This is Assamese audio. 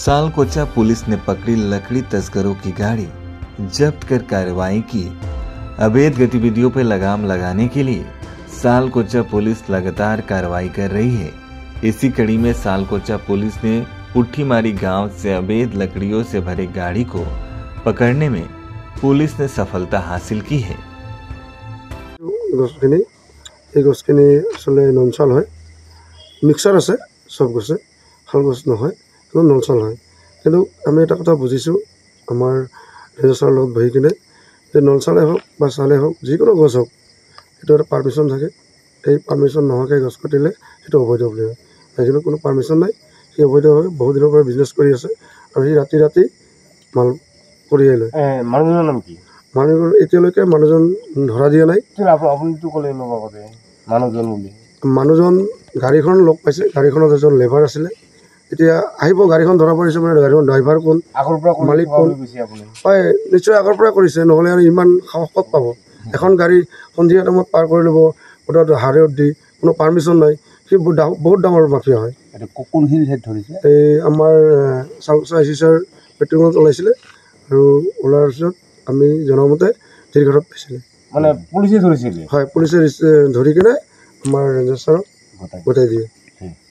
सालकोचा पुलिस ने पकड़ी लकड़ी तस्करों की गाड़ी, जब्त कर कार्रवाई की। अवैध गतिविधियों पर लगाम लगाने के लिए सालकोचा पुलिस लगातार कार्रवाई कर रही है। इसी कड़ी में सालकोचा पुलिस ने पुट्ठीमारी गांव से अवैध लकड़ियों से भरी गाड़ी को पकड़ने में पुलिस ने सफलता हासिल की है। गछखिनि आसले नलचाल है मिक्सार आछे सब गछे हाल गछ नहय किन्तु नलचाल है किन्तु आमी एटा कथा बुझिছোঁ आमार रेजिस्ट्रार লগত बहि किने जे नलचाले हक बा चाले हक जिकोनो गछ हक एटु एटा पारमिशन थाके এই পারমিশন নহাকে গছ কাটিলে সেটা অবৈধ বুলি হয় কিন্তু কোনো পারমিশন নাই সেই অবৈধভাৱে বহু দিনৰ পৰা বিজনেছ কৰি আছে আৰু সি ৰাতি ৰাতি মাল কঢ়িয়াই লয়। মানুহজনৰ নাম কি? মানুহজন এতিয়ালৈকে মানুহজন ধৰা দিয়া নাই। আপুনিতো ক'লে নবাকতে মানুহজন বুলি মানুহজন গাড়ীখন লগ পাইছে, গাড়ীখনত এজন লেবাৰ আছিলে। এতিয়া আহিব গাড়ীখন ধৰা পৰিছে মানে গাড়ীখন ড্ৰাইভাৰ কোন আগৰ পৰা মালিক কোন হয় নিশ্চয় আগৰ পৰা কৰিছে নহ'লে আৰু ইমান সাহস ক'ত পাব। এখন গাড়ী সন্ধিয়া টাইমত পাৰ কৰি ল'ব ওটা হাৰত দি কোনো পাৰমিশন নাই সি বহুত ডাঙৰ মাফিয়া হয়। কোনখিনি ঠাইত ধৰিছে? এই আমাৰ চালকচা আইচিছাৰ পেট্ৰলত ওলাইছিলে আৰু ওলাৰ পিছত আমি জনামতে জিৰঘাটত পাইছিলে মানে পুলিচে ধৰিছিলে। হয় পুলিচে ধৰি কিনে আমাৰ ৰেঞ্জাৰক গতাই দিয়ে।